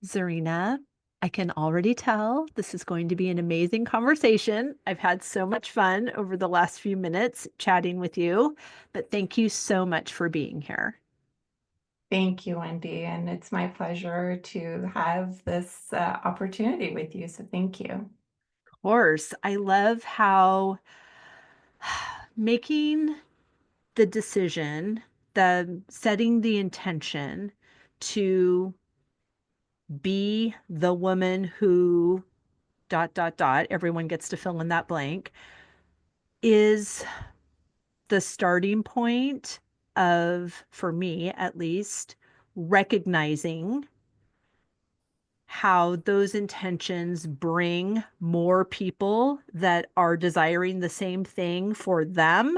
Zerina, I can already tell this is going to be an amazing conversation. I've had so much fun over the last few minutes chatting with you, but thank you so much for being here. Thank you, Wendy, and it's my pleasure to have this opportunity with you. So thank you. Of course, I love how making the decision, the setting the intention to be the woman who everyone gets to fill in that blank, is the starting point of, for me at least, recognizing how those intentions bring more people that are desiring the same thing for them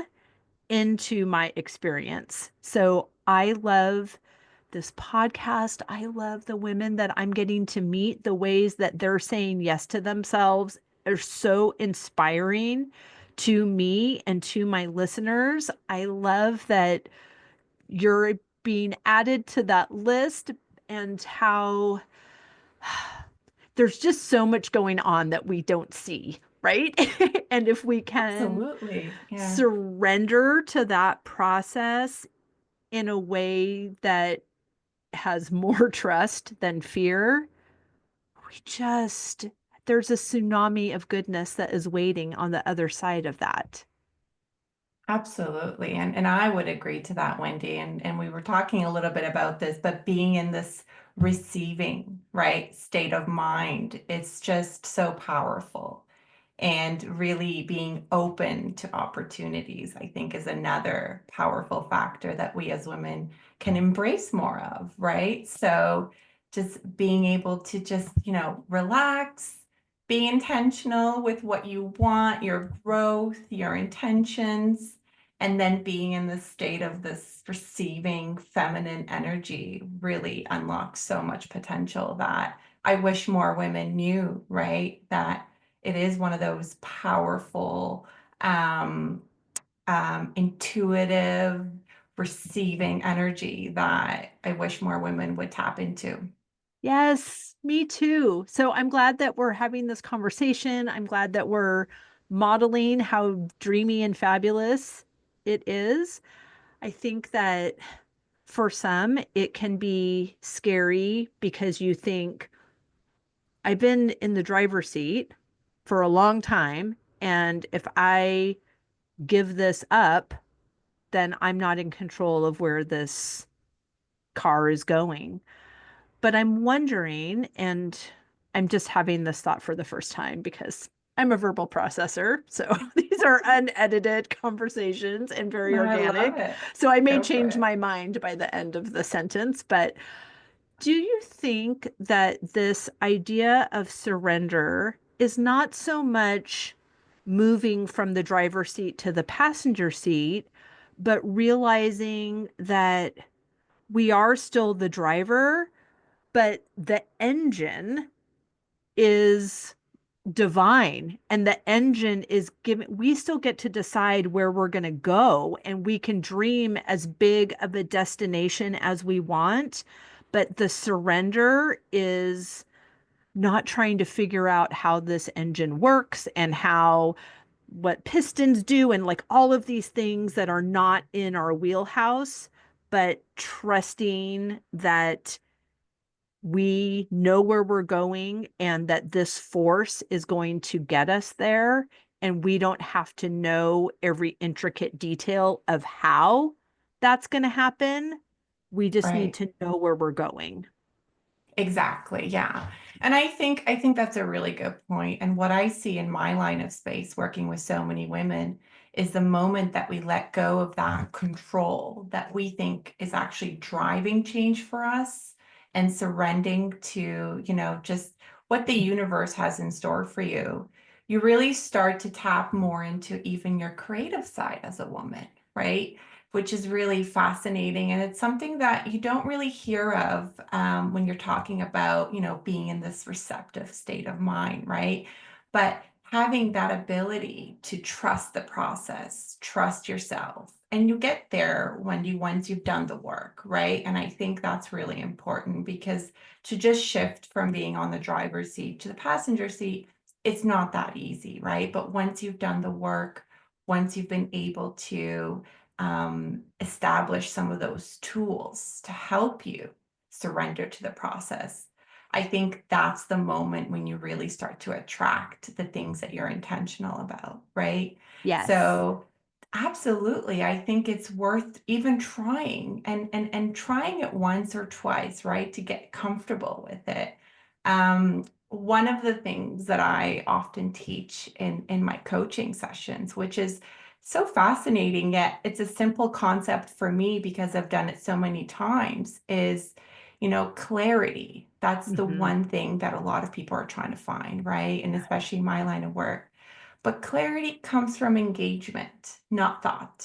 into my experience. So I love this podcast. I love the women that I'm getting to meet. The ways that they're saying yes to themselves are so inspiring to me and to my listeners. I love that you're being added to that list and how there's just so much going on that we don't see, right? And if we can Absolutely. Yeah. surrender to that process in a way that has more trust than fear, we just, there's a tsunami of goodness that is waiting on the other side of that. Absolutely. And I would agree to that, Wendy. And we were talking a little bit about this, but being in this receiving, right, state of mind, it's just so powerful. And really being open to opportunities, I think, is another powerful factor that we as women can embrace more of, right? So just being able to just, relax, be intentional with what you want, your growth, your intentions, and then being in the state of this receiving feminine energy really unlocks so much potential that I wish more women knew, right? That it is one of those powerful, um, intuitive, receiving energy that I wish more women would tap into. Yes, me too. So I'm glad that we're having this conversation. I'm glad that we're modeling how dreamy and fabulous it is. I think that for some, it can be scary because you think, I've been in the driver's seat for a long time, and if I give this up, then I'm not in control of where this car is going. But I'm wondering, and I'm just having this thought for the first time because I'm a verbal processor. So these are unedited conversations and very I love organic. it. So I may Go for change it. my mind by the end of the sentence. But do you think that this idea of surrender is not so much moving from the driver's seat to the passenger seat, but realizing that we are still the driver, but the engine is divine and the engine is given, we still get to decide where we're going to go and we can dream as big of a destination as we want, but the surrender is not trying to figure out how this engine works and how what pistons do and like all of these things that are not in our wheelhouse, but trusting that we know where we're going and that this force is going to get us there. And we don't have to know every intricate detail of how that's going to happen. We just need Right. to know where we're going. Exactly. Yeah. And I think that's a really good point. And what I see in my line of space working with so many women is the moment that we let go of that control that we think is actually driving change for us and surrendering to, just what the universe has in store for you. You really start to tap more into even your creative side as a woman, right? Which is really fascinating. And it's something that you don't really hear of when you're talking about, being in this receptive state of mind, right? But having that ability to trust the process, trust yourself, and you get there when you once you've done the work, right? And I think that's really important because to just shift from being on the driver's seat to the passenger seat, it's not that easy, right? But once you've done the work, once you've been able to establish some of those tools to help you surrender to the process, I think that's the moment when you really start to attract the things that you're intentional about, right? Yes. So absolutely, I think it's worth even trying and trying it once or twice, right, to get comfortable with it. One of the things that I often teach in my coaching sessions, which is so fascinating, yet it's a simple concept for me because I've done it so many times, is, clarity. That's the Hmm. one thing that a lot of people are trying to find, right? And especially my line of work. But clarity comes from engagement, not thought,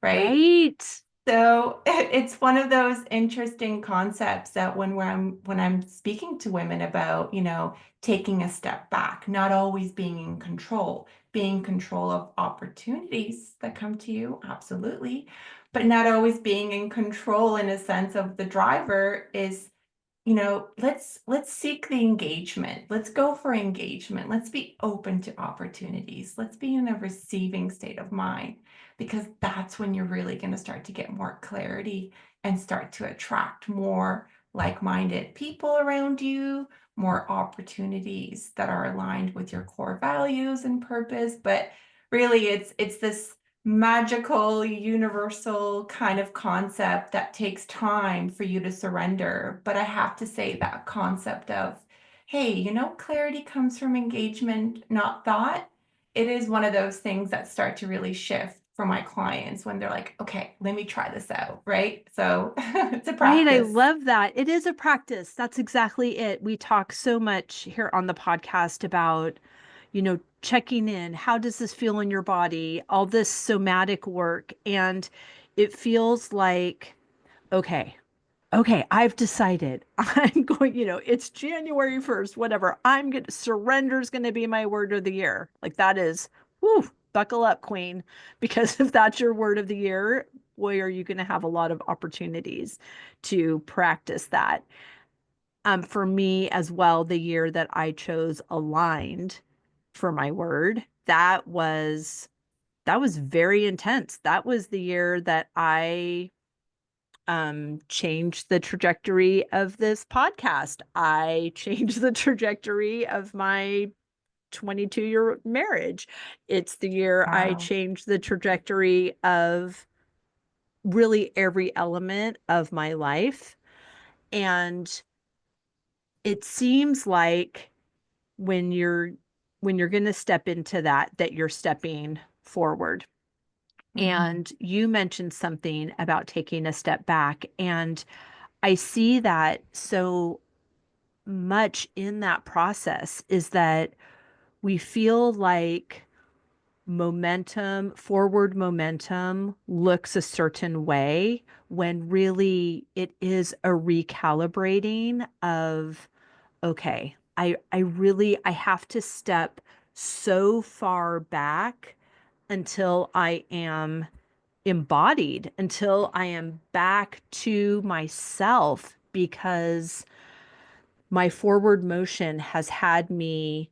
right? Right. So it's one of those interesting concepts that when I'm speaking to women about, taking a step back, not always being in control of opportunities that come to you, absolutely, but not always being in control in a sense of the driver is, let's seek the engagement. Let's go for engagement. Let's be open to opportunities. Let's be in a receiving state of mind because that's when you're really going to start to get more clarity and start to attract more like-minded people around you, more opportunities that are aligned with your core values and purpose. But really it's this magical, universal kind of concept that takes time for you to surrender. But I have to say that concept of, hey, clarity comes from engagement, not thought. It is one of those things that start to really shift for my clients when they're like, okay, let me try this out, right? So it's a Right. I practice. love that. It is a practice. That's exactly it. We talk so much here on the podcast about, checking in. How does this feel in your body? All this somatic work. And it feels like, okay, okay, I've decided I'm going, it's January 1st, whatever. Surrender's going to be my word of the year. Like that is, whoo, buckle up, queen. Because if that's your word of the year, boy, are you going to have a lot of opportunities to practice that. For me as well, the year that I chose aligned for my word, that was very intense. That was the year that I changed the trajectory of this podcast. I changed the trajectory of my 22-year marriage. It's the year I Wow. changed the trajectory of really every element of my life. And it seems like when you're going to step into that you're stepping forward. Mhm. And you mentioned something about taking a step back, and I see that so much in that process is that we feel like forward momentum looks a certain way when really it is a recalibrating of, okay, I have to step so far back until I am embodied, until I am back to myself, because my forward motion has had me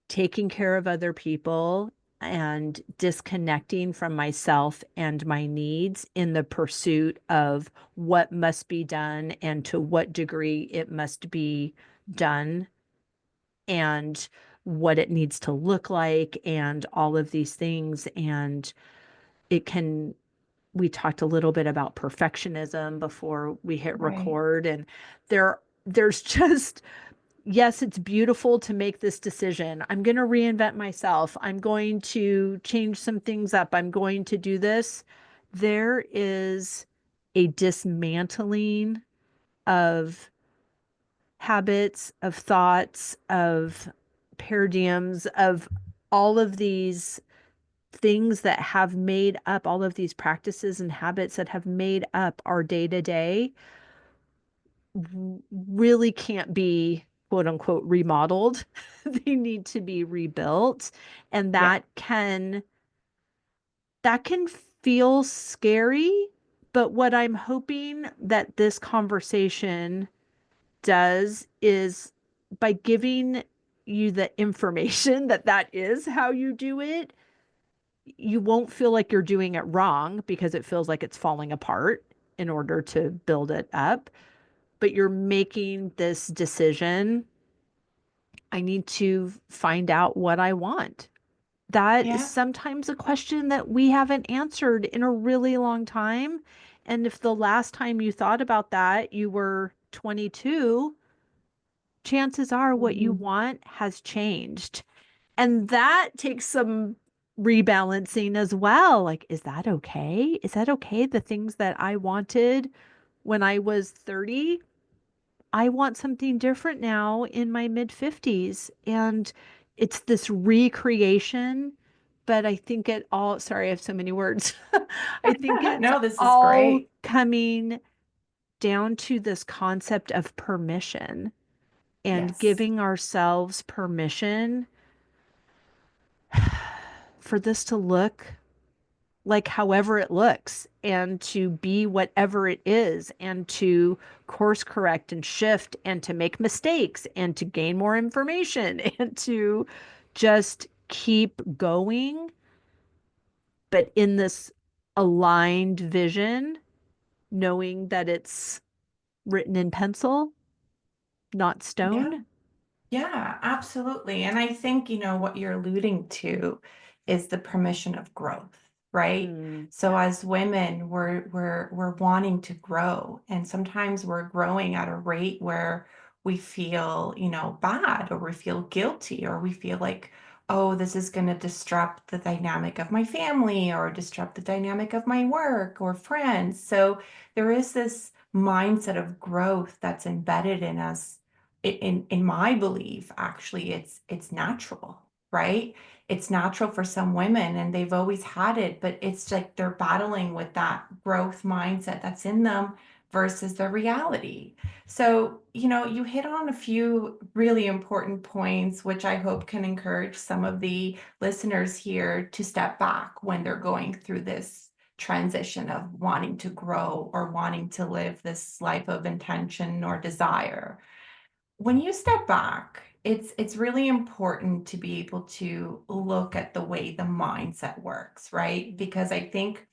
taking care of other people and disconnecting from myself and my needs in the pursuit of what must be done and to what degree it must be done and what it needs to look like and all of these things. And it can, we talked a little bit about perfectionism before we hit Right. record, and there's just, yes, it's beautiful to make this decision. I'm going to reinvent myself. I'm going to change some things up. I'm going to do this. There is a dismantling of habits, of thoughts, of paradigms, of all of these things that have made up, all of these practices and habits that have made up our day to day, really can't be quote unquote remodeled. They need to be rebuilt. And Yeah. that can feels scary, but what I'm hoping that this conversation does is by giving you the information that that is how you do it, you won't feel like you're doing it wrong because it feels like it's falling apart in order to build it up. But you're making this decision. I need to find out what I want. That is Yeah. sometimes a question that we haven't answered in a really long time. And if the last time you thought about that, you were 22, chances are what you Mhm. want has changed. And that takes some rebalancing as well. Like, is that okay? Is that okay? The things that I wanted when I was 30, I want something different now in my mid 50s. And it's this recreation. But I think it all, sorry, I have so many words. I think it's No, this is all great. coming down to this concept of permission and Yes. giving ourselves permission for this to look like however it looks and to be whatever it is and to course correct and shift and to make mistakes and to gain more information and to just keep going, but in this aligned vision, knowing that it's written in pencil, not Yeah. stone. Yeah, absolutely. And I think, what you're alluding to is the permission of growth, right? Mm, So as women, we're wanting to grow, and sometimes we're growing at a rate where we feel, bad, or we feel guilty, or we feel like, oh, this is going to disrupt the dynamic of my family or disrupt the dynamic of my work or friends. So there is this mindset of growth that's embedded in us. In my belief, actually, it's natural, right? It's natural for some women, and they've always had it, but it's like they're battling with that growth mindset that's in them versus the reality. So, you hit on a few really important points, which I hope can encourage some of the listeners here to step back when they're going through this transition of wanting to grow or wanting to live this life of intention or desire. When you step back, it's really important to be able to look at the way the mindset works, right? Because I think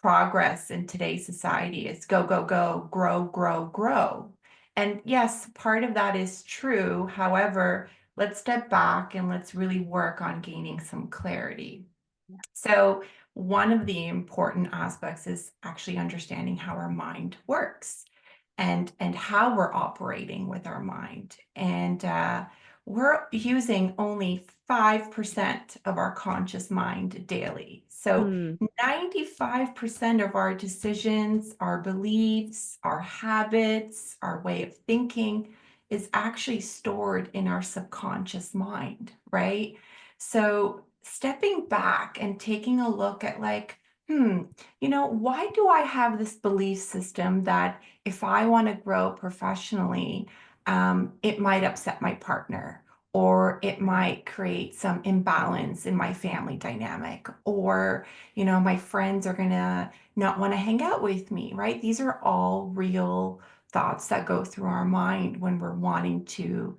progress in today's society is go, go, go, grow, grow, grow. And yes, part of that is true. However, let's step back and let's really work on gaining some clarity. So, one of the important aspects is actually understanding how our mind works and how we're operating with our mind. And we're using only 5% of our conscious mind daily. So mm, 95% of our decisions, our beliefs, our habits, our way of thinking is actually stored in our subconscious mind, right? So stepping back and taking a look at, like, why do I have this belief system that if I want to grow professionally, it might upset my partner, or it might create some imbalance in my family dynamic, or, my friends are going to not want to hang out with me, right? These are all real thoughts that go through our mind when we're wanting to,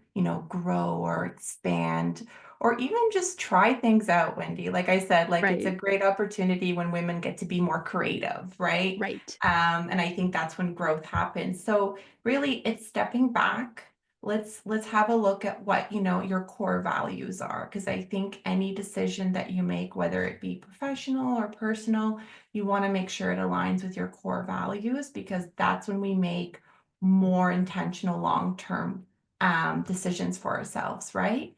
grow or expand or even just try things out, Wendy. Like I said, like it's a right, great opportunity when women get to be more creative, right? right. And I think that's when growth happens. So really, it's stepping back. Let's have a look at what your core values are, because I think any decision that you make, whether it be professional or personal, you want to make sure it aligns with your core values, because that's when we make more intentional long-term decisions for ourselves, right?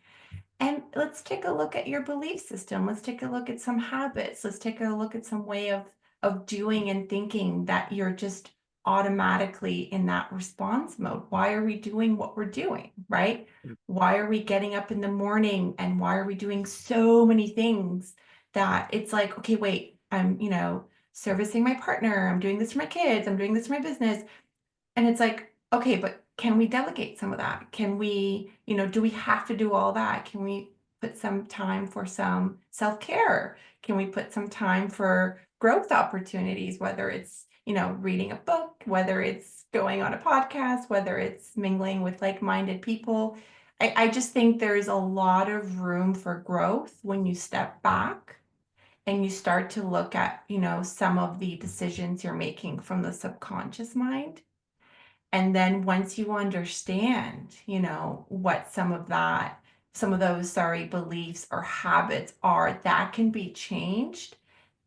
And let's take a look at your belief system. Let's take a look at some habits. Let's take a look at some way of doing and thinking that you're just automatically in that response mode. Why are we doing what we're doing, right? Why are we getting up in the morning, and why are we doing so many things that it's like, okay, wait, I'm, servicing my partner, I'm doing this for my kids, I'm doing this for my business. And it's like, okay, but can we delegate some of that? Can we, do we have to do all that? Can we put some time for some self-care? Can we put some time for growth opportunities, whether it's, reading a book, whether it's going on a podcast, whether it's mingling with like-minded people. I just think there's a lot of room for growth when you step back and you start to look at, some of the decisions you're making from the subconscious mind. And then once you understand, what some of those, sorry, beliefs or habits are that can be changed,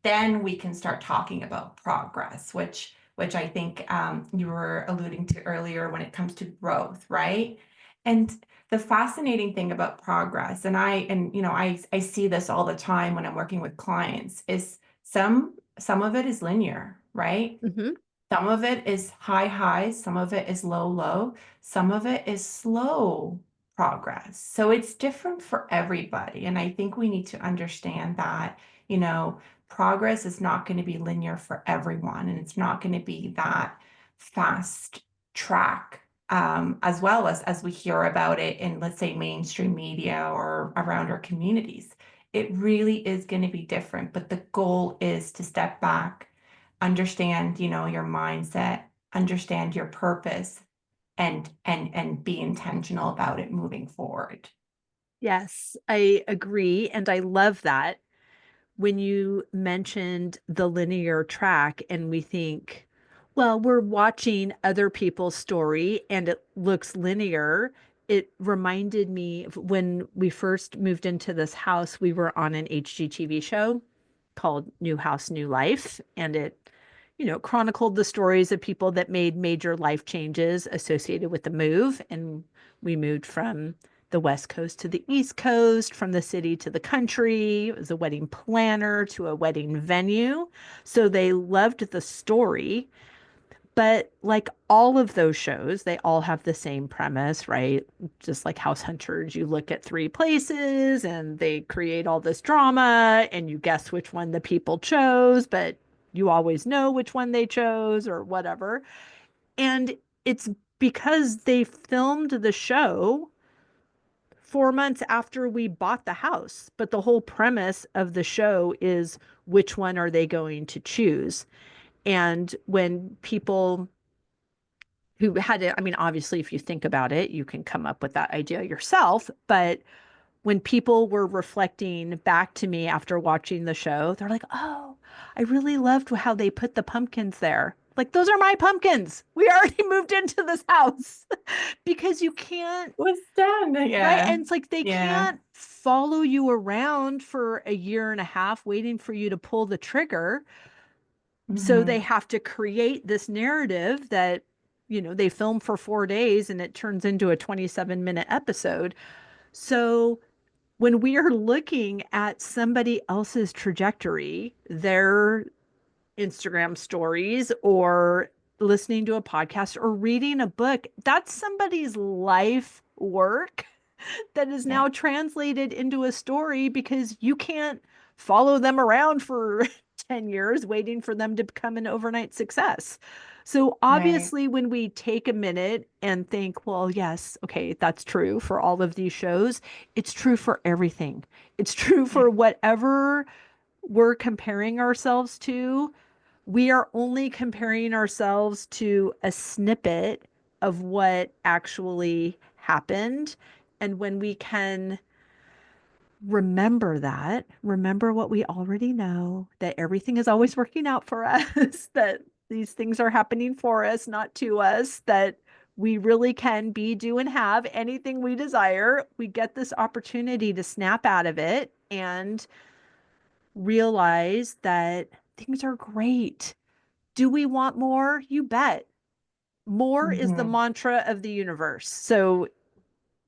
then we can start talking about progress, which I think you were alluding to earlier when it comes to growth, right? And the fascinating thing about progress, and I see this all the time when I'm working with clients, is some of it is linear, right? Hmm. Some of it is high highs, some of it is low low, some of it is slow progress. So it's different for everybody. And I think we need to understand that, you know, progress is not going to be linear for everyone, and it's not going to be that fast track, as well as we hear about it in, let's say, mainstream media or around our communities. It really is going to be different, but the goal is to step back, understand, your mindset, understand your purpose, and be intentional about it moving forward. Yes, I agree. And I love that when you mentioned the linear track and we think, well, we're watching other people's story and it looks linear. It reminded me of when we first moved into this house, we were on an HGTV show called New House, New Life. And it, chronicled the stories of people that made major life changes associated with the move. And we moved from the West Coast to the East Coast, from the city to the country. It was a wedding planner to a wedding venue. So they loved the story. But like all of those shows, they all have the same premise, right? Just like House Hunters, you look at three places and they create all this drama and you guess which one the people chose, but you always know which one they chose or whatever. And it's because they filmed the show 4 months after we bought the house. But the whole premise of the show is which one are they going to choose? And when people who had it, I mean, obviously, if you think about it, you can come up with that idea yourself. But when people were reflecting back to me after watching the show, they're like, oh, I really loved how they put the pumpkins there. Like, those are my pumpkins. We already moved into this house because you can't, Was done. right? Yeah. And it's like they Yeah. can't follow you around for a year and a half waiting for you to pull the trigger. So they Hmm. have to create this narrative that, they film for 4 days and it turns into a 27-minute episode. So when we are looking at somebody else's trajectory, their Instagram stories or listening to a podcast or reading a book, that's somebody's life work that is Yeah. now translated into a story because you can't follow them around for 10 years waiting for them to become an overnight success. So Right. obviously, when we take a minute and think, well, yes, okay, that's true for all of these shows, it's true for everything. It's true Yeah. for whatever we're comparing ourselves to. We are only comparing ourselves to a snippet of what actually happened. And when we can remember that, remember what we already know, that everything is always working out for us, that these things are happening for us, not to us, that we really can be, do, and have anything we desire. We get this opportunity to snap out of it and realize that things are great. Do we want more? You bet. More is the Hmm. mantra of the universe. So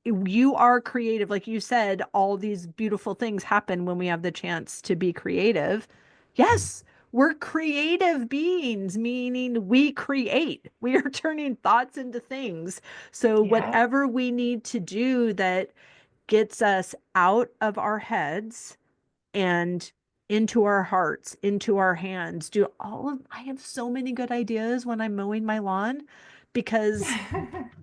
you are creative. Like you said, all these beautiful things happen when we have the chance to be creative. Yes, we're creative beings, meaning we create. We are turning thoughts into things. So, Yeah. whatever we need to do that gets us out of our heads and into our hearts, into our hands. I have so many good ideas when I'm mowing my lawn because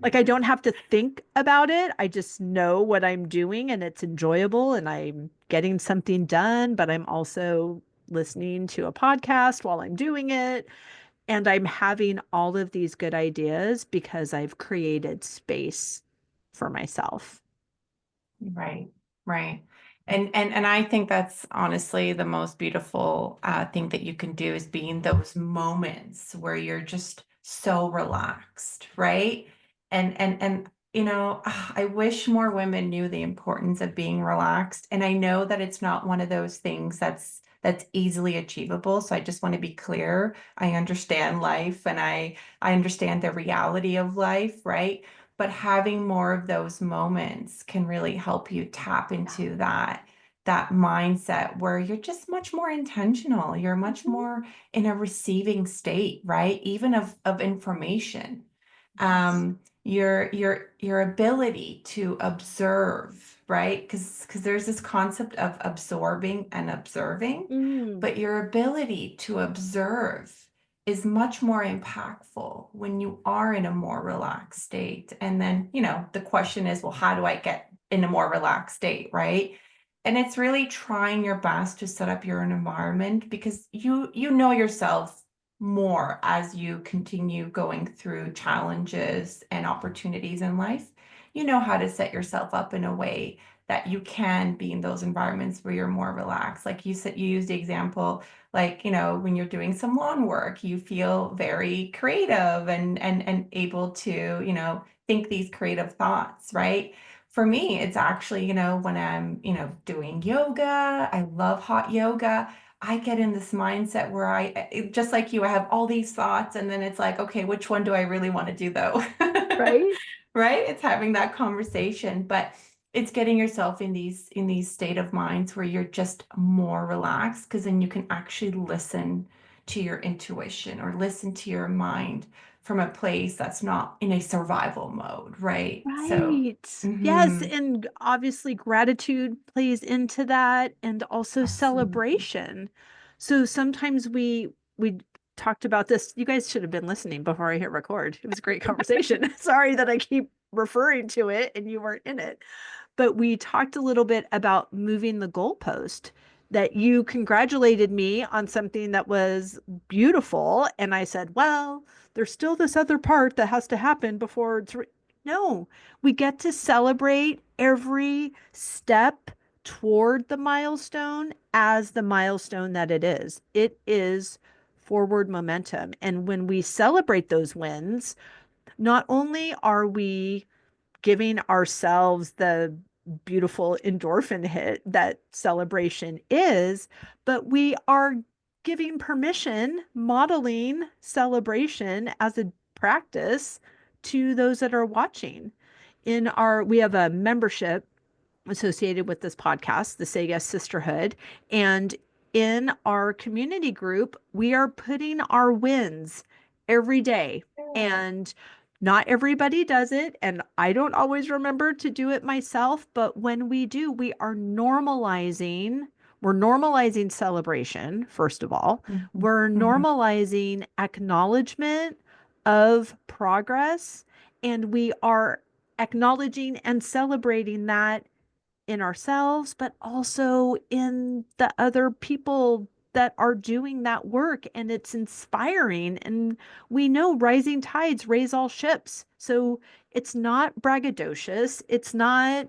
like I don't have to think about it. I just know what I'm doing and it's enjoyable and I'm getting something done, but I'm also listening to a podcast while I'm doing it. And I'm having all of these good ideas because I've created space for myself. Right, right. And I think that's honestly the most beautiful thing that you can do is be in those moments where you're just so relaxed, right? And I wish more women knew the importance of being relaxed. And I know that it's not one of those things that's easily achievable. So I just want to be clear. I understand life and I understand the reality of life, right? But having more of those moments can really help you tap into that mindset where you're just much more intentional. You're much Mhm. more in a receiving state, right? Even of information. Yes. Your ability to observe, right? Because there's this concept of absorbing and observing, Mm, but your ability to observe is much more impactful when you are in a more relaxed state. And then, the question is, well, how do I get in a more relaxed state, right? And it's really trying your best to set up your own environment because you know yourself more as you continue going through challenges and opportunities in life. You know how to set yourself up in a way that you can be in those environments where you're more relaxed. Like you said, you used the example, like, when you're doing some lawn work, you feel very creative and able to, think these creative thoughts, right? For me, it's actually, when I'm, doing yoga, I love hot yoga. I get in this mindset where just like you, I have all these thoughts, and then it's like, okay, which one do I really want to do though? right? Right? It's having that conversation, but it's getting yourself in these state of minds where you're just more relaxed, because then you can actually listen to your intuition or listen to your mind from a place that's not in a survival mode, right? So, Right. Yes. mhm, And obviously, gratitude plays into that and also absolutely. celebration. So sometimes we talked about this. You guys should have been listening before I hit record. It was a great conversation. Sorry that I keep referring to it and you weren't in it. But we talked a little bit about moving the goalpost, that you congratulated me on something that was beautiful. And I said, well, there's still this other part that has to happen before no, we get to celebrate every step toward the milestone as the milestone that it is. It is forward momentum. And when we celebrate those wins, not only are we giving ourselves the beautiful endorphin hit that celebration is, but we are giving permission, modeling celebration as a practice to those that are watching. We have a membership associated with this podcast, the Say Yes Sisterhood. And in our community group, we are putting our wins every day. And not everybody does it. And I don't always remember to do it myself. But when we do, we're normalizing celebration, first of all. Mhm, We're mhm. normalizing acknowledgement of progress. And we are acknowledging and celebrating that in ourselves, but also in the other people that are doing that work. And it's inspiring. And we know rising tides raise all ships. So it's not braggadocious. It's not,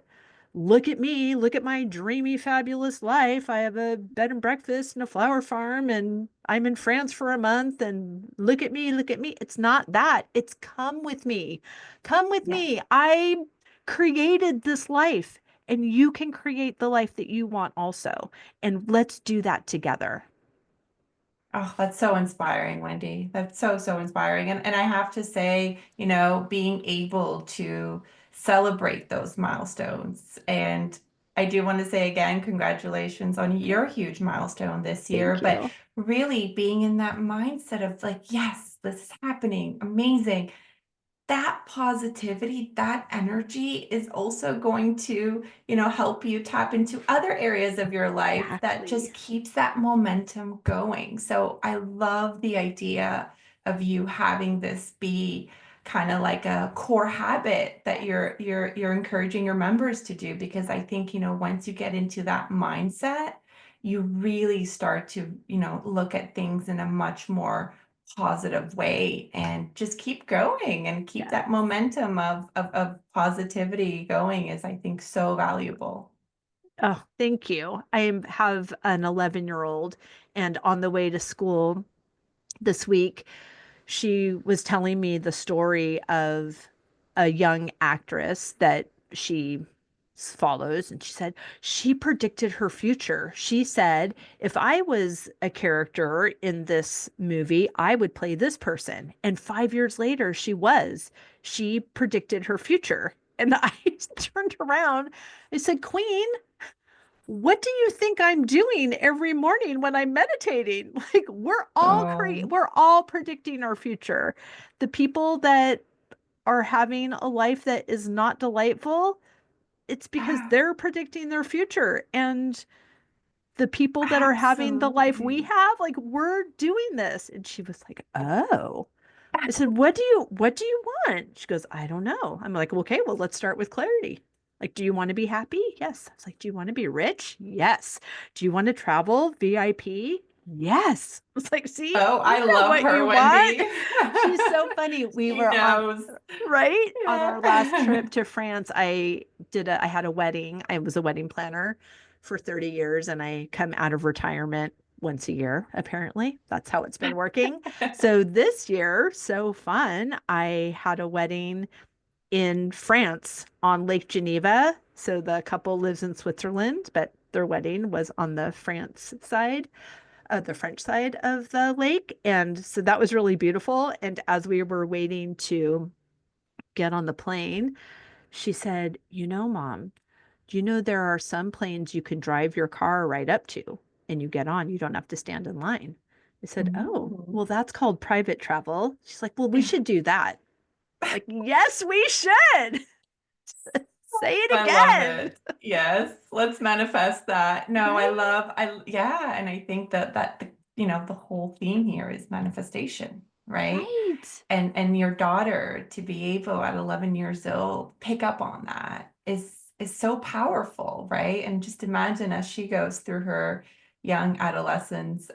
look at me, look at my dreamy, fabulous life. I have a bed and breakfast and a flower farm, and I'm in France for a month. And look at me, look at me. It's not that. It's come with me. Come with Yeah. me. I created this life and you can create the life that you want also. And let's do that together. Oh, that's so inspiring, Wendy. That's so inspiring. And I have to say, being able to celebrate those milestones. And I do want to say again, congratulations on your huge milestone this year, Thank but you. really being in that mindset of like, yes, this is happening, amazing. That positivity, that energy is also going to, help you tap into other areas of your life that Exactly. just keeps that momentum going. So I love the idea of you having this be kind of like a core habit that you're encouraging your members to do, because I think, once you get into that mindset, you really start to, look at things in a much more positive way and just keep going and keep Yeah. that momentum of positivity going is, I think, so valuable. Oh, thank you. I have an 11-year-old, and on the way to school this week, she was telling me the story of a young actress that she follows. And she said she predicted her future. She said, if I was a character in this movie, I would play this person. And 5 years later, she was. She predicted her future. And I turned around. I said, Queen, what do you think I'm doing every morning when I'm meditating? Like Oh, we're all predicting our future. The people that are having a life that is not delightful, it's because they're predicting their future. And the people that are having the life we absolutely. have, like we're doing this. And she was like, "Oh." I said, what do you want?" She goes, "I don't know." I'm like, "Okay, well, let's start with clarity. Like, do you want to be happy?" Yes. I was like, "Do you want to be rich?" Yes. "Do you want to travel VIP?" Yes. I was like, "See, Oh, I isn't that love what her, you want?" Wendy. She's so funny. We She were on knows. right on our last trip Yeah. to France. I had a wedding. I was a wedding planner for 30 years, and I come out of retirement once a year, apparently. That's how it's been working. So this year, so fun, I had a wedding in France on Lake Geneva. So the couple lives in Switzerland, but their wedding was on the France side, the French side of the lake. And so that was really beautiful. And as we were waiting to get on the plane, she said, Mom, do you know there are some planes you can drive your car right up to and you get on? You don't have to stand in line." I said, "Oh, Ooh. well, that's called private travel." She's like, "Well, we should do that." Like, yes, we should. Say it I love again. it. Yes, let's manifest that. No, Right? yeah, and I think that the whole theme here is manifestation, right? Right. And your daughter to be able at 11 years old pick up on that is so powerful, right? And just imagine as she goes through her young adolescence,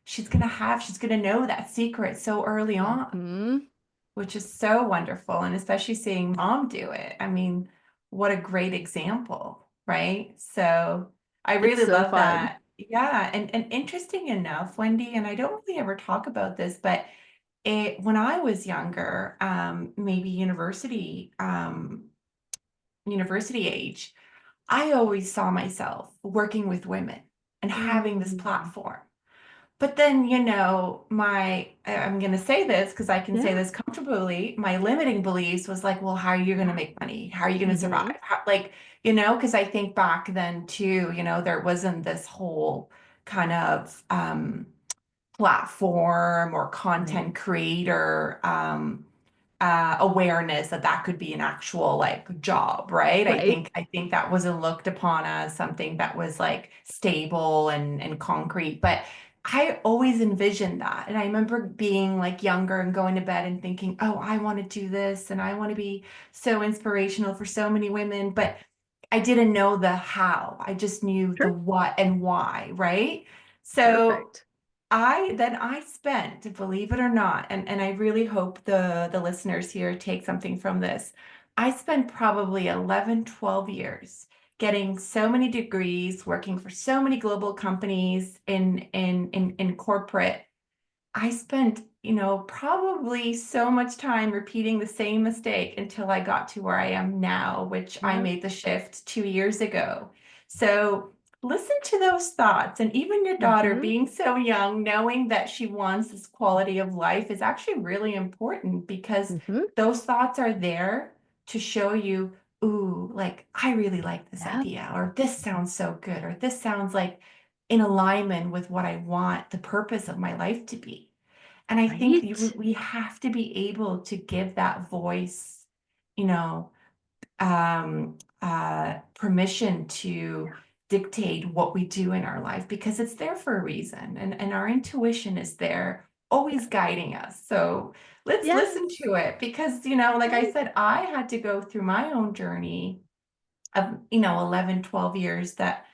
she's gonna know that secret so early on, Hmm. which is so wonderful. And especially seeing mom do it. I mean, what a great example, right? So I It's really so love fun. that. Yeah. And interesting enough, Wendy, and I don't really ever talk about this, but when I was younger, maybe university age, I always saw myself working with women and having this Mm. platform. But then, I'm going to say this because I can say Yeah. this comfortably. My limiting beliefs was like, well, how are you going to make money? How are you going to survive? Hmm. Because I think back then too, there wasn't this whole kind of platform or Right. content creator awareness that that could be an actual like job, right? I Right. think I think that wasn't looked upon as something that was like stable and concrete. But I always envisioned that. And I remember being like younger and going to bed and thinking, oh, I want to do this and I want to be so inspirational for so many women. But I didn't know the how. I just knew the Sure. what and why, right? So Perfect. I spent, believe it or not, and I really hope the listeners here take something from this. I spent probably 11, 12 years getting so many degrees, working for so many global companies in corporate. I spent, probably so much time repeating the same mistake until I got to where I am now, which I Yep. made the shift 2 years ago. So listen to those thoughts. And even your daughter Hmm. being so young, knowing that she wants this quality of life is actually really important because Hmm. those thoughts are there to show you, ooh, like, I really like this Yep. idea, or this sounds so good, or this sounds like in alignment with what I want the purpose of my life to be. And I think Right. we have to be able to give that voice, you know, permission to dictate what we do in our life because it's there for a reason. And our intuition is there, always guiding us. So let's listen Yes. to it because, like I Right. said, I had to go through my own journey of, 11, 12 years that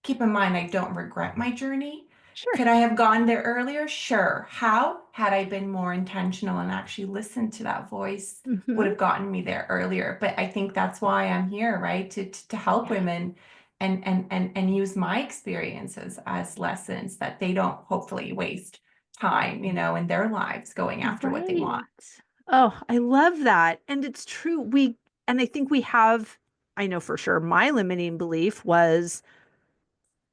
keep in mind, I don't regret my journey. Sure. Could I have gone there earlier? Sure. How? Had I been more intentional and actually listened to that voice, would Hmm. have gotten me there earlier. But I think that's why I'm here, right? To help Yeah. women and use my experiences as lessons that they don't hopefully waste time, in their lives going after what they Right. want. Oh, I love that. And it's true. And I think we have, I know for sure, my limiting belief was,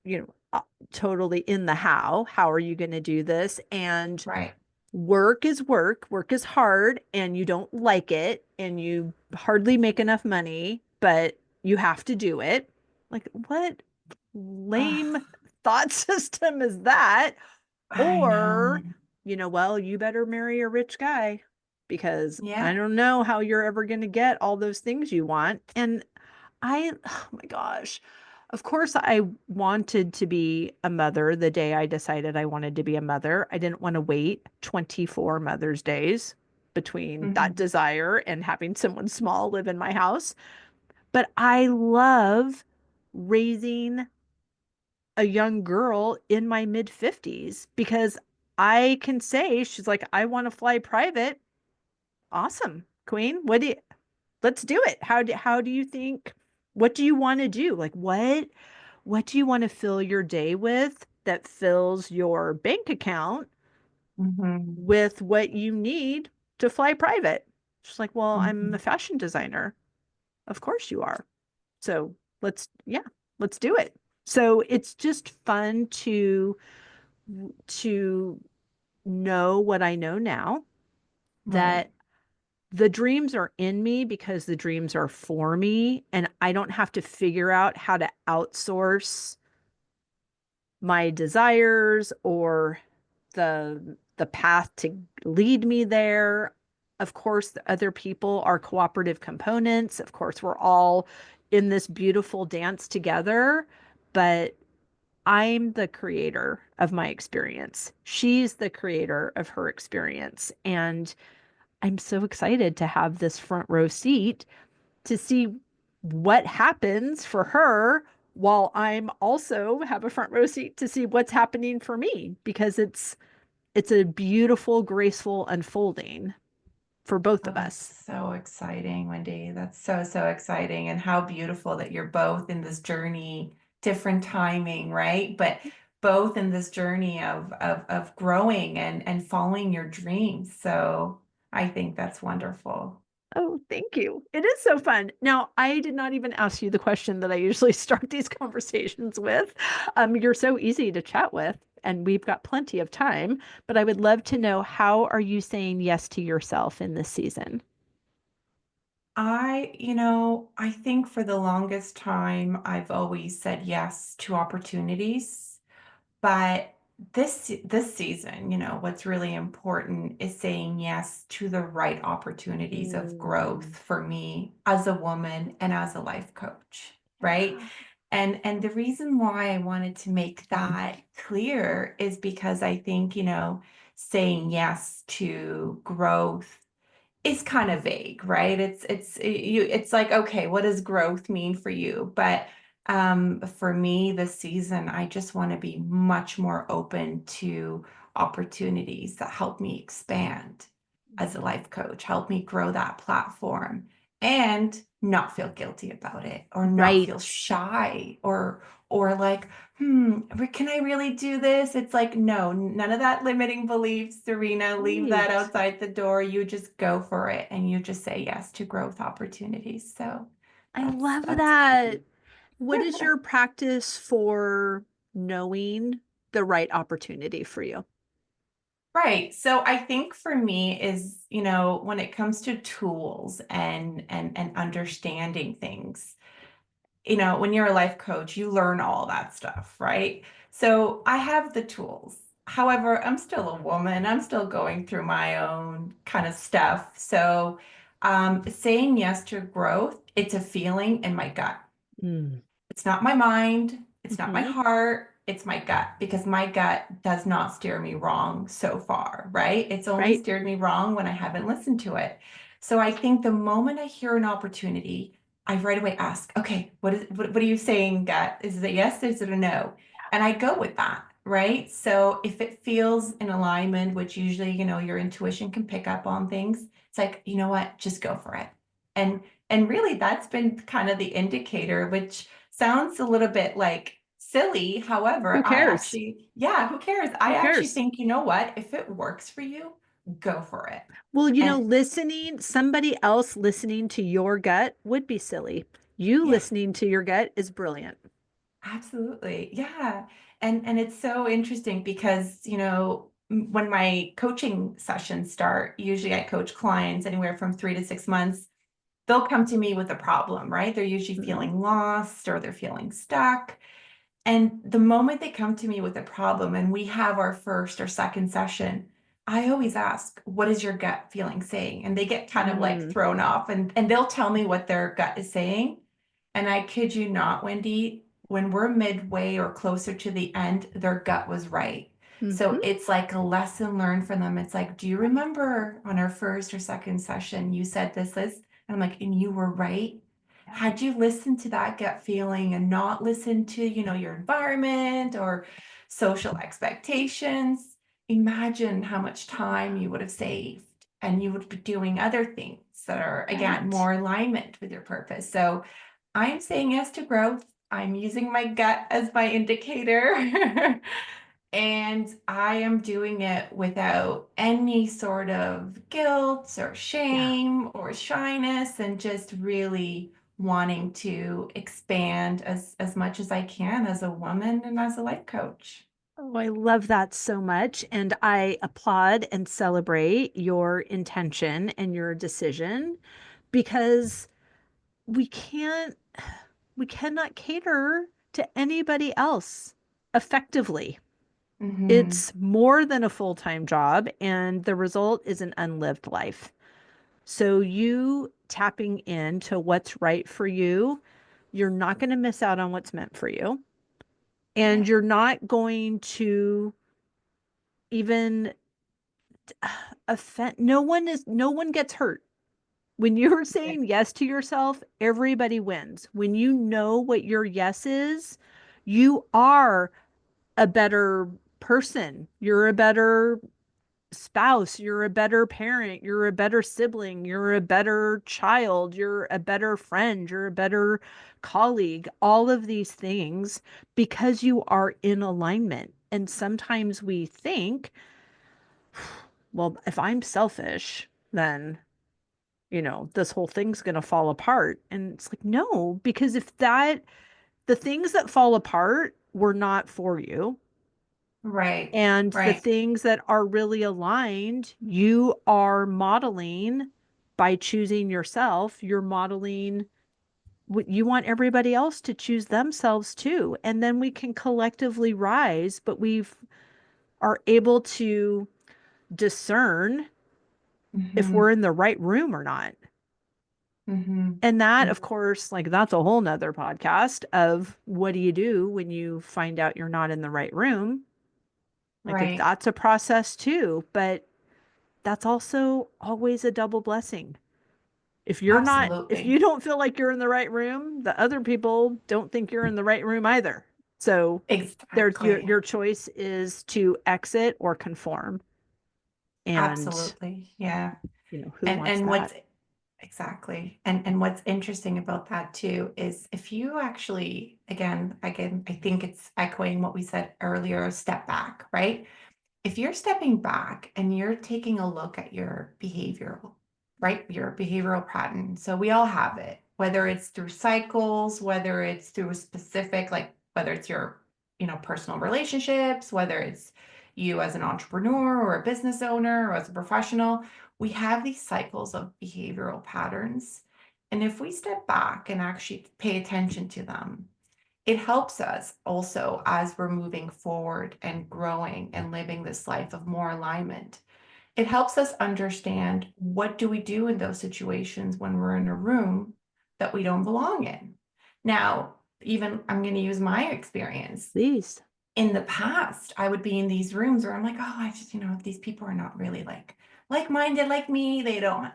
you know, totally in the how. How are you going to do this? And Right. work is work, work is hard, and you don't like it, and you hardly make enough money, but you have to do it. Like, what lame Ugh, thought system is that? I know. Or, well, you better marry a rich guy because I Yeah. don't know how you're ever going to get all those things you want. And oh my gosh, of course, I wanted to be a mother the day I decided I wanted to be a mother. I didn't want to wait 24 Mother's Days between that Hmm. desire and having someone small live in my house. But I love raising a young girl in my mid 50s because I can say, she's like, I want to fly private. Awesome, Queen. Let's do it. How do you think, what do you want to do? Like, what do you want to fill your day with that fills your bank account Hmm. with what you need to fly private? She's like, well, I'm a Hmm. fashion designer. Of course you are. So yeah, let's do it. So it's just fun to know what I know now, Right. that the dreams are in me because the dreams are for me, and I don't have to figure out how to outsource my desires or the path to lead me there. Of course, the other people are cooperative components. Of course, we're all in this beautiful dance together, but I'm the creator of my experience. She's the creator of her experience. And I'm so excited to have this front row seat to see what happens for her while I'm also have a front row seat to see what's happening for me, because it's a beautiful, graceful unfolding for both of Oh, us. that's so exciting, Wendy. That's so, so exciting. And how beautiful that you're both in this journey, different timing, right? But both in this journey of growing and following your dreams. So I think that's wonderful. Oh, thank you. It is so fun. Now, I did not even ask you the question that I usually start these conversations with. You're so easy to chat with, and we've got plenty of time, but I would love to know, how are you saying yes to yourself in this season? I think for the longest time, I've always said yes to opportunities. But this season, what's really important is saying yes to the right opportunities of growth Mm, for me as a woman and as a life coach, right? yeah. And the reason why I wanted to make that clear is because I think, saying yes to growth is kind of vague, right? It's like, okay, what does growth mean for you? But for me this season, I just want to be much more open to opportunities that help me expand as a life coach, help me grow that platform and not feel guilty about it or not feel Right. shy or like, can I really do this? It's like, no, none of that limiting beliefs, Serena. Leave that Right. outside the door. You just go for it and you just say yes to growth opportunities. So I that's love that's that. What is your practice for knowing the right opportunity for you? right. So I think for me is, when it comes to tools and understanding things, when you're a life coach, you learn all that stuff, right? So I have the tools. However, I'm still a woman. I'm still going through my own kind of stuff. So, saying yes to growth, it's a feeling in my gut. Mm. It's not my mind, it's not my Hmm. heart, it's my gut because my gut does not steer me wrong so far, right? It's only Right. steered me wrong when I haven't listened to it. So I think the moment I hear an opportunity, I right away ask, okay, what are you saying, gut? Is it a yes? Is it a no? And I go with that, right? So if it feels in alignment, which usually, your intuition can pick up on things, it's like, you know what, just go for it. And and really that's been kind of the indicator, which sounds a little bit like silly. Who However, I cares? actually, yeah, who cares? Who I actually cares? think, you know what, if it works for you, go for it. Well, And somebody else listening to your gut would be silly. You yeah, listening to your gut is brilliant. absolutely. Yeah. And it's so interesting because, when my coaching sessions start, usually I coach clients anywhere from 3 to 6 months. They'll come to me with a problem, right? They're usually Mhm. feeling lost or they're feeling stuck. And the moment they come to me with a problem and we have our first or second session, I always ask, what is your gut feeling saying? And they get kind of like Mm, thrown off and they'll tell me what their gut is saying. And I kid you not, Wendy, when we're midway or closer to the end, their gut was right. So mhm. it's like a lesson learned for them. It's like, do you remember on our first or second session, you said this? And I'm like, and you were right. Had you listened to that gut feeling and not listened to, your environment or social expectations, imagine how much time you would have saved and you would be doing other things that are, again, Right. more alignment with your purpose. So I'm saying yes to growth. I'm using my gut as my indicator. And I am doing it without any sort of guilt or Yeah. shame or shyness, and just really wanting to expand as much as I can as a woman and as a life coach. Oh, I love that so much. And I applaud and celebrate your intention and your decision because we can't, we cannot cater to anybody else effectively. Hmm. It's more than a full-time job, and the result is an unlived life. So, you tapping into what's right for you, you're not going to miss out on what's meant for you. Yeah. And you're not going to even offend, no one gets hurt. When you're Right. saying yes to yourself, everybody wins. When you know what your yes is, you are a better person. You're a better spouse, you're a better parent, you're a better sibling, you're a better child, you're a better friend, you're a better colleague, all of these things because you are in alignment. And sometimes we think, well, if I'm selfish, then, this whole thing's going to fall apart. And it's like, no, because the things that fall apart were not for you. Right. And the Right. things that are really aligned, you are modeling by choosing yourself. You're modeling what you want everybody else to choose themselves too. And then we can collectively rise, but are able to discern if Hmm. we're in the right room or not. Hmm. And that, of course, like that's a whole nother podcast of what do you do when you find out you're not in the right room? Like if Right. that's a process too, but that's also always a double blessing. If you Absolutely. don't feel like you're in the right room, the other people don't think you're in the right room either. So there's Exactly. your choice is to exit or conform. And, Absolutely. Yeah. who And wants and that? what's exactly. And what's interesting about that too is if you actually, again, I think it's echoing what we said earlier, step back, right? If you're stepping back and you're taking a look at your behavioral, right? Your behavioral pattern. So we all have it, whether it's through cycles, whether it's through a specific, like whether it's your, personal relationships, whether it's you as an entrepreneur or a business owner or as a professional, we have these cycles of behavioral patterns. And if we step back and actually pay attention to them, it helps us also as we're moving forward and growing and living this life of more alignment. It helps us understand what do we do in those situations when we're in a room that we don't belong in. Now, even I'm going to use my experience. Please. In the past, I would be in these rooms where I'm like, oh, I just, these people are not really like like-minded like me. They don't.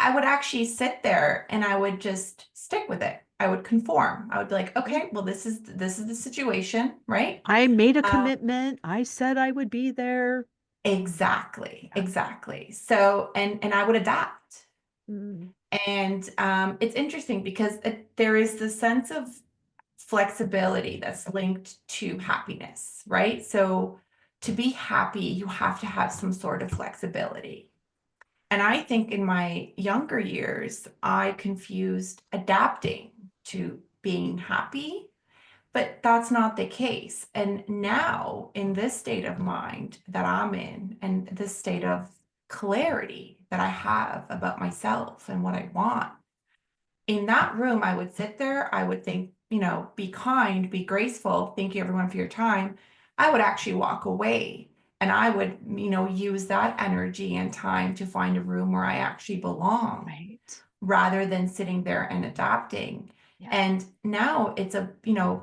I would actually sit there and I would just stick with it. I would conform. I would be like, Right. okay, well, this is the situation, right? I made a Um, commitment. I said I would be there. exactly, Yeah. exactly. So, and I would adapt. Mm, And it's interesting because there is the sense of flexibility that's linked to happiness, right? So to be happy, you have to have some sort of flexibility. And I think in my younger years, I confused adapting to being happy, but that's not the case. And now, in this state of mind that I'm in, and this state of clarity that I have about myself and what I want, in that room, I would sit there, I would think, be kind, be graceful, thank you everyone for your time. I would actually walk away and I would, use that energy and time to find a room where I actually belong right. rather than sitting there and adapting. Yeah. And now it's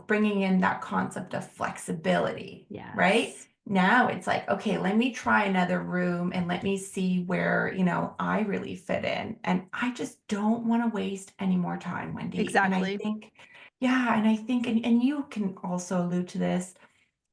bringing in that concept of flexibility, right? Yes. Now it's like, okay, let me try another room and let me see where, I really fit in. And I just don't want to waste any more time, Wendy. And I Exactly. think, yeah, and I think, and you can also allude to this.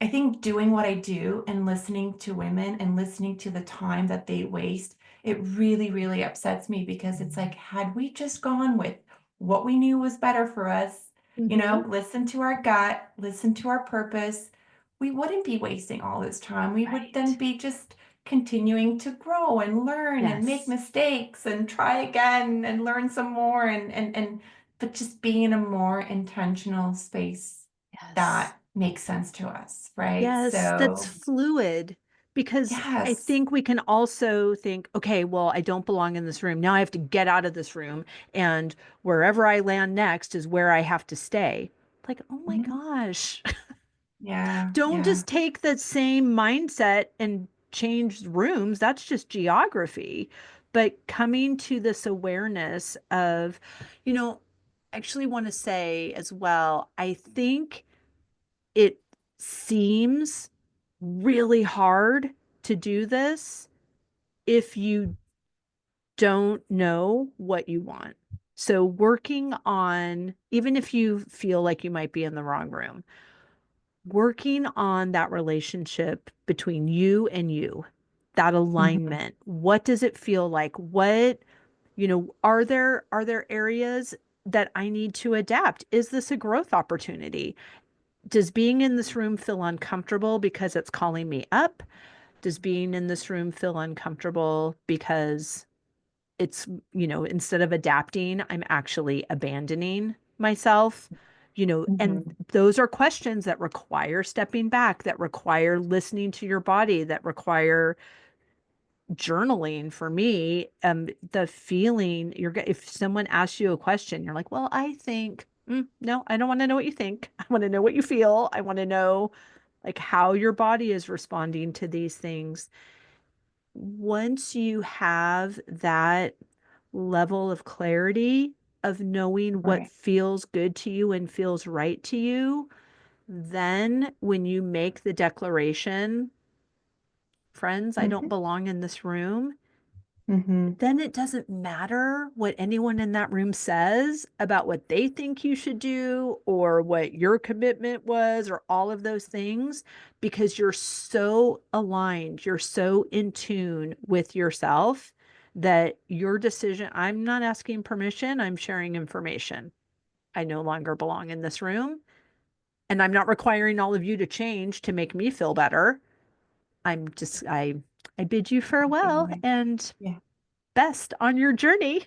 I think doing what I do and listening to women and listening to the time that they waste, it really, really upsets me because it's like, had we just gone with what we knew was better for us, Hmm. listen to our gut, listen to our purpose, we wouldn't be wasting all this time. We would then Right. be just continuing to grow and learn and make Yes. mistakes and try again and learn some more but just being in a more intentional space Yes. that makes sense to us, right? Yes, that's So, fluid because I yes. think we can also think, okay, well, I don't belong in this room. Now I have to get out of this room, and wherever I land next is where I have to stay. Like, oh my Mhm. gosh. Yeah, Don't yeah, just take the same mindset and change rooms. That's just geography. But coming to this awareness of, you know, actually want to say as well, I think it seems really hard to do this if you don't know what you want. So, working on, even if you feel like you might be in the wrong room, working on that relationship between you and you, that mhm, alignment. What does it feel like? What, are there areas that I need to adapt? Is this a growth opportunity? Does being in this room feel uncomfortable because it's calling me up? Does being in this room feel uncomfortable because it's, instead of adapting, I'm actually abandoning myself? And mhm, those are questions that require stepping back, that require listening to your body, that require journaling. For me, the feeling if someone asks you a question, you're like, well, I think, no, I don't want to know what you think. I want to know what you feel. I want to know like how your body is responding to these things. Once you have that level of clarity of knowing what right. feels good to you and feels right to you, then when you make the declaration, friends, I don't Mhm, belong in this room, mhm, then it doesn't matter what anyone in that room says about what they think you should do or what your commitment was or all of those things, because you're so aligned, you're so in tune with yourself that your decision, I'm not asking permission, I'm sharing information. I no longer belong in this room, and I'm not requiring all of you to change to make me feel better. I bid you walking farewell away. and Yeah. best on your journey.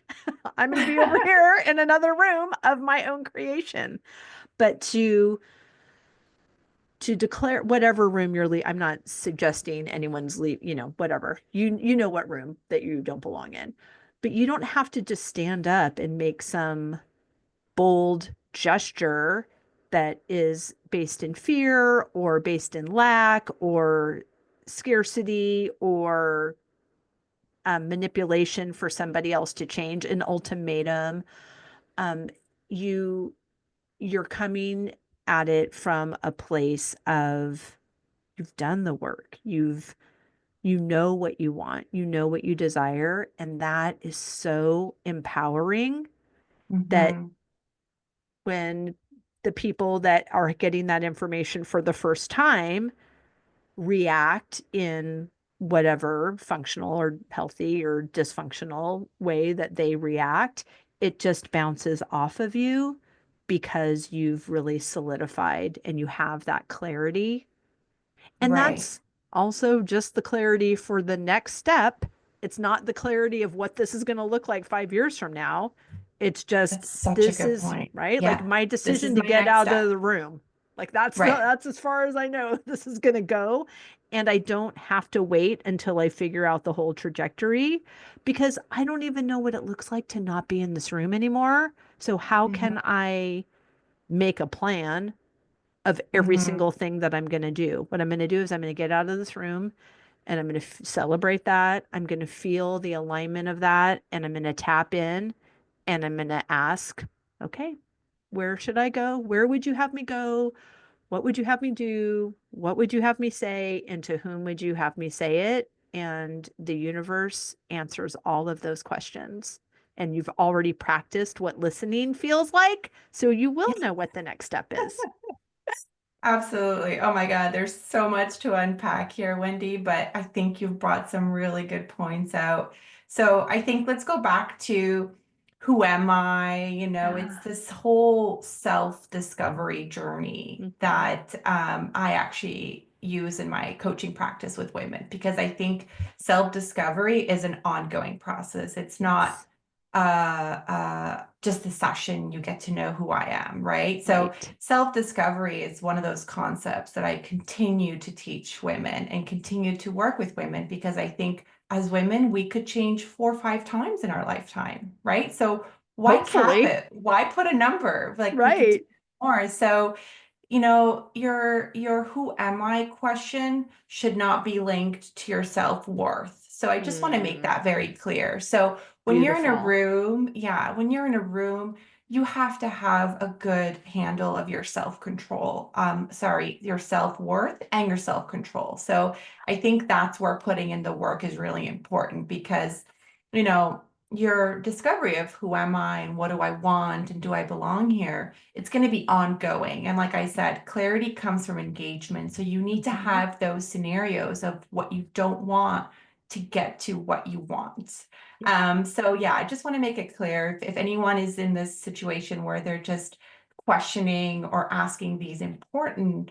I'm going to be over here in another room of my own creation. But to declare whatever room you're I'm not suggesting anyone's leave, whatever. You know what room that you don't belong in. But you don't have to just stand up and make some bold gesture that is based in fear or based in lack or scarcity or manipulation for somebody else to change, an ultimatum. um, you you're coming at it from a place of you've done the work, You know what you want, you know what you desire, and that is so empowering that Mm-hmm. when the people that are getting that information for the first time react in whatever functional or healthy or dysfunctional way that they react, it just bounces off of you because you've really solidified and you have that clarity. And Right. that's also just the clarity for the next step. It's not the clarity of what this is going to look like 5 years from now. It's just, That's such a this good is point. right. Like Yeah. my This is decision to my get next out of step. the room. Like that's the, Right. that's as far as I know this is going to go. And I don't have to wait until I figure out the whole trajectory because I don't even know what it looks like to not be in this room anymore. So how Mm-hmm. can I make a plan of every Mm-hmm. single thing that I'm going to do? What I'm going to do is I'm going to get out of this room and I'm going to celebrate that. I'm going to feel the alignment of that and I'm going to tap in and I'm going to ask, okay, where should I go? Where would you have me go? What would you have me do? What would you have me say? And to whom would you have me say it? And the universe answers all of those questions. And you've already practiced what listening feels like. So you will know what the next step is. Absolutely. Oh my God, there's so much to unpack here, Wendy, but I think you've brought some really good points out. So I think let's go back to who am I? It's Yeah. this whole self-discovery journey Mm-hmm. that I actually use in my coaching practice with women because I think self-discovery is an ongoing process. It's not Yes. just a session you get to know who I am, right? So Right. self-discovery is one of those concepts that I continue to teach women and continue to work with women because I think as women we could change 4 or 5 times in our lifetime, right? So why cap Hopefully. it? Why put a number? Like we could do Right. more. So your who am I question should not be linked to your self-worth. So I just want to make Mm, that very clear. So when you're in a beautiful. room, yeah, when you're in a room, you have to have a good handle of your self-control. Sorry, your self-worth and your self-control. So I think that's where putting in the work is really important because, you know, your discovery of who am I and what do I want and do I belong here, it's going to be ongoing. And like I said, clarity comes from engagement. So you need to Mhm. have those scenarios of what you don't want to get to what you want. Yeah. So yeah, I just want to make it clear if anyone is in this situation where they're just questioning or asking these important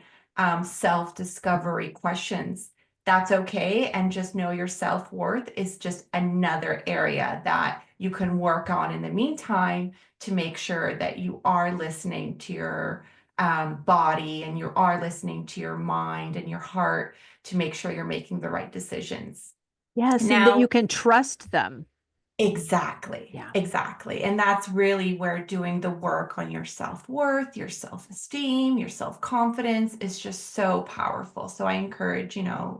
self-discovery questions, that's okay. And just know your self-worth is just another area that you can work on in the meantime to make sure that you are listening to your body and you are listening to your mind and your heart to make sure you're making the right decisions. Yes, and that you Now, can trust them. exactly, Yeah. exactly. And that's really where doing the work on your self-worth, your self-esteem, your self-confidence is just so powerful. So I encourage,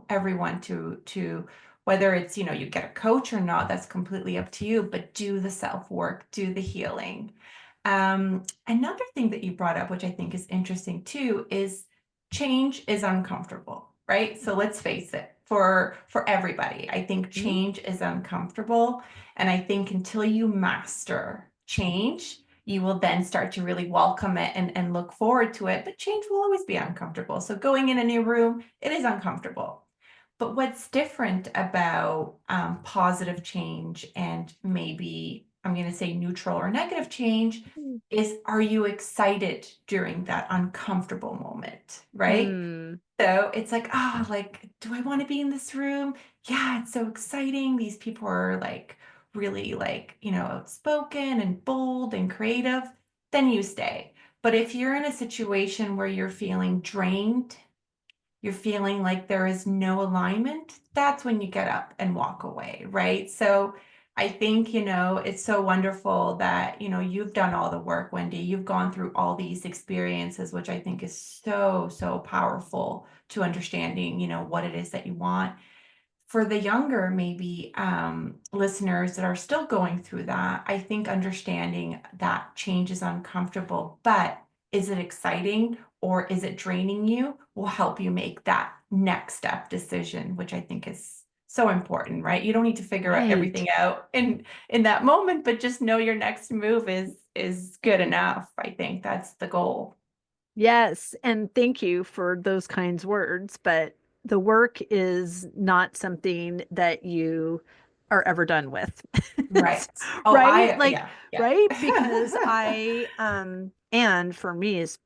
everyone to whether it's, you get a coach or not, that's completely up to you, but do the self-work, do the healing. Another thing that you brought up, which I think is interesting too, is change is uncomfortable, right? So let's face it, for everybody, I think Mhm. change is uncomfortable. And I think until you master change, you will then start to really welcome it and look forward to it. But change will always be uncomfortable. So going in a new room, it is uncomfortable. But what's different about positive change and maybe I'm going to say neutral or negative change is are you excited during that uncomfortable moment, right? Mm. So it's like, like, do I want to be in this room? Yeah, it's so exciting. These people are like really like, outspoken and bold and creative. Then you stay. But if you're in a situation where you're feeling drained, you're feeling like there is no alignment, that's when you get up and walk away, right? So I think, it's so wonderful that, you've done all the work, Wendy. You've gone through all these experiences, which I think is so, so powerful to understanding, what it is that you want. For the younger, maybe listeners that are still going through that, I think understanding that change is uncomfortable, but is it exciting or is it draining you will help you make that next step decision, which I think is so important, right? You don't need to figure out Right. everything out in that moment, but just know your next move is good enough. I think that's the goal. Yes, and thank you for those kinds words, but the work is not something that you are ever done with. Right. Oh, Right? I Like, yeah, yeah. right? Because and for me is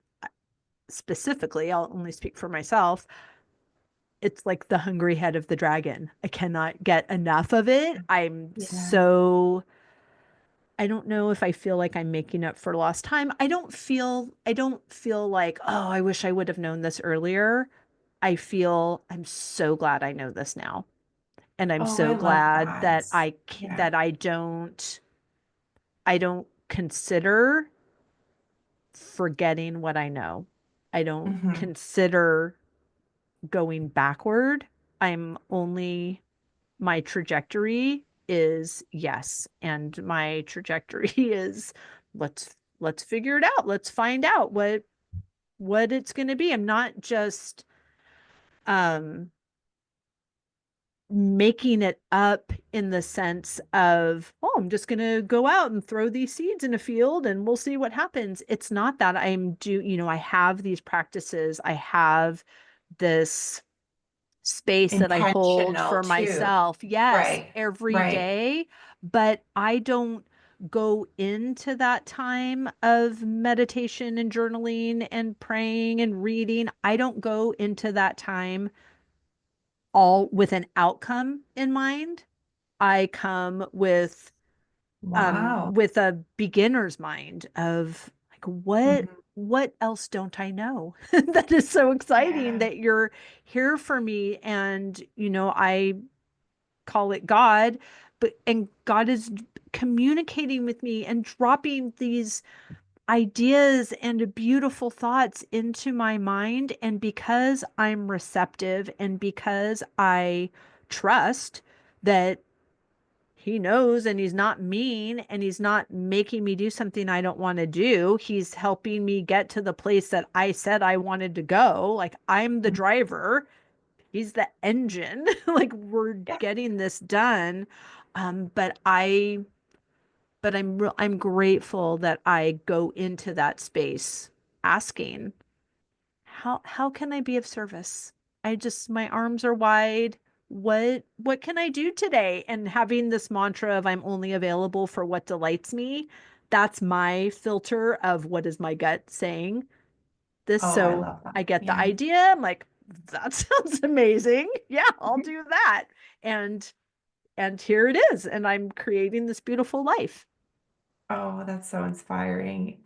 specifically, I'll only speak for myself, it's like the hungry head of the dragon. I cannot get enough of it. Yeah. I don't know if I feel like I'm making up for lost time. I don't feel like, oh, I wish I would have known this earlier. I feel I'm so glad I know this now. And I'm Oh, I so love glad that. Yeah. that I don't consider forgetting what I know. I don't Hmm. consider going backward. I'm only my trajectory is yes, and my trajectory is let's figure it out. Let's find out what it's going to be. I'm not just um making it up in the sense of, oh, I'm just going to go out and throw these seeds in a field and we'll see what happens. It's not that I have these practices. I have this space that I hold Intentional for too. myself. Yes, Right. every Right. day, but I don't go into that time of meditation and journaling and praying and reading. I don't go into that time all with an outcome in mind. I come Wow. with a beginner's mind of like Hmm. what else don't I know? That is so exciting Yeah. that you're here for me. And I call it God, but and God is communicating with me and dropping these ideas and beautiful thoughts into my mind. And because I'm receptive and because I trust that he knows and he's not mean and he's not making me do something I don't want to do. He's helping me get to the place that I said I wanted to go. Like I'm the Mhm. driver, he's the engine. Like we're Yeah. getting this done. But I'm grateful that I go into that space asking, how can I be of service? My arms are wide. What can I do today? And having this mantra of I'm only available for what delights me, that's my filter of what is my gut saying. This Oh, I so love that. I get the Yeah. idea. I'm like, that sounds amazing. Yeah, I'll do that. And here it is. And I'm creating this beautiful life. Oh, that's so inspiring.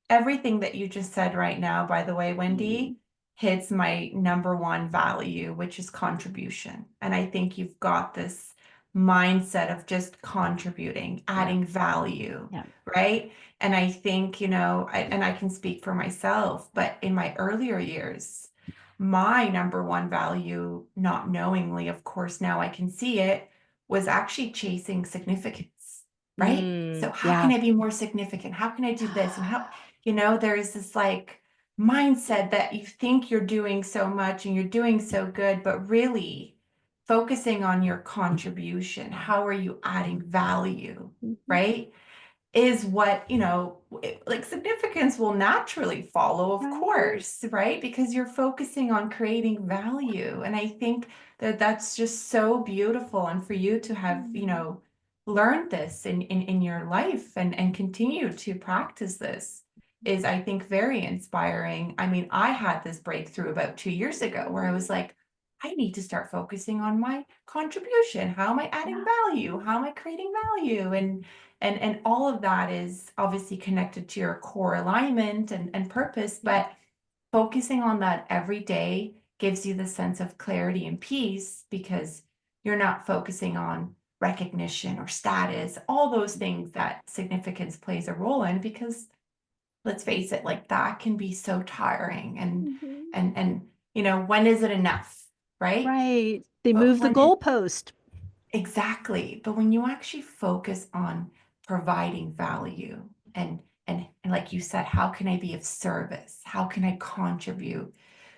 Everything that you just said right now, by the way, Mm, Wendy, hits my number one value, which is contribution. And I think you've got this mindset of just contributing, yeah. adding value, Yeah. right? And I think, and I can speak for myself, but in my earlier years, my number one value, not knowingly, of course, now I can see it, was actually chasing significance, right? So how can Yeah. I be more significant? How can I do this? And there's this like mindset that you think you're doing so much and you're doing so good, but really focusing on your contribution. How are you adding value, Mhm. right? Is what, like significance will naturally follow, of Right. course, right? Because you're focusing on creating value. And I think that that's just so beautiful. And for you to have, Mm. learned this in your life and continue to practice this is, I think, very inspiring. I mean, I had this breakthrough about 2 years ago where I was like, I need to start focusing on my contribution. How am I adding Yeah. value? How am I creating value? And all of that is obviously connected to your core alignment and purpose, Yeah. but focusing on that every day gives you the sense of clarity and peace because you're not focusing on recognition or status, all those things that significance plays a role in, because let's face it, like that can be so tiring. and Mhm. and and when is it enough, right? Right. They But move the when it goalpost. Exactly. But when you actually focus on providing value and like you said, how can I be of service? How can I contribute?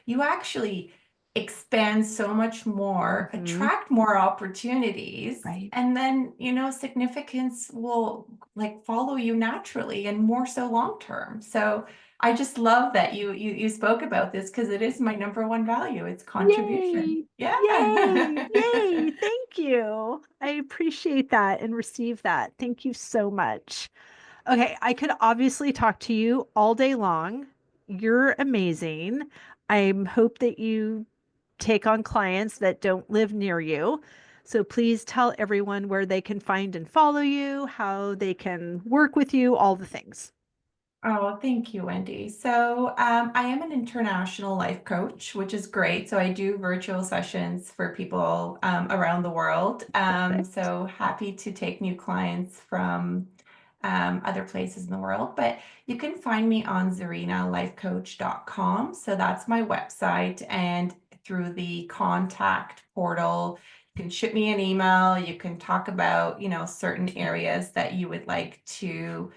You actually expand so much more, Hmm. attract more opportunities, Right. and then, significance will like follow you naturally and more so long term. So I just love that you spoke about this because it is my number one value. It's contribution. Yay. Yay. Yeah. Yay. Thank you. I appreciate that and receive that. Thank you so much. Okay, I could obviously talk to you all day long. You're amazing. I hope that you take on clients that don't live near you. So please tell everyone where they can find and follow you, how they can work with you, all the things. Oh, thank you, Wendy. So, I am an international life coach, which is great. So, I do virtual sessions for people around the world. Perfect. So, happy to take new clients from other places in the world. But you can find me on zerinalifecoach.com. So, that's my website. And through the contact portal, you can shoot me an email. You can talk about, certain areas that you would like to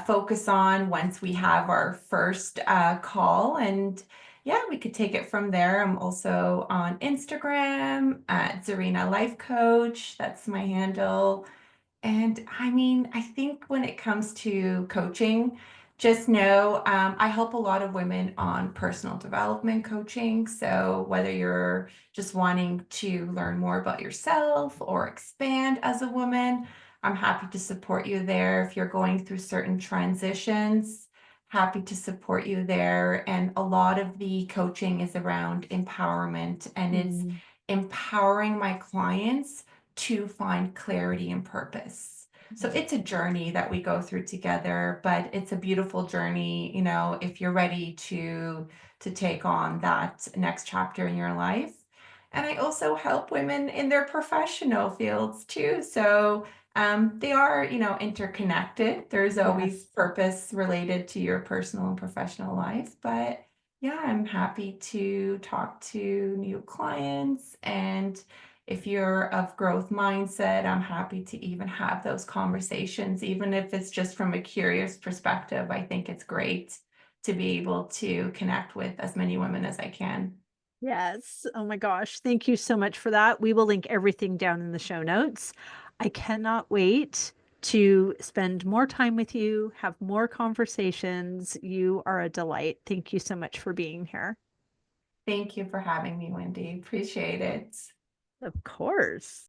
focus on once we have our first call. And yeah, we could take it from there. I'm also on Instagram at Zerina Life Coach. That's my handle. And I mean, I think when it comes to coaching, just know I help a lot of women on personal development coaching. So, whether you're just wanting to learn more about yourself or expand as a woman, I'm happy to support you there. If you're going through certain transitions, happy to support you there. And a lot of the coaching is around empowerment, and it's Mm, empowering my clients to find clarity and purpose. So it's a journey that we go through together, but it's a beautiful journey, if you're ready to take on that next chapter in your life. And I also help women in their professional fields too. So they are, interconnected. There's always yes. purpose related to your personal and professional life, but yeah, I'm happy to talk to new clients, and if you're of growth mindset, I'm happy to even have those conversations, even if it's just from a curious perspective. I think it's great to be able to connect with as many women as I can. Yes. Oh my gosh. Thank you so much for that. We will link everything down in the show notes. I cannot wait to spend more time with you, have more conversations. You are a delight. Thank you so much for being here. Thank you for having me, Wendy. Appreciate it. Of course.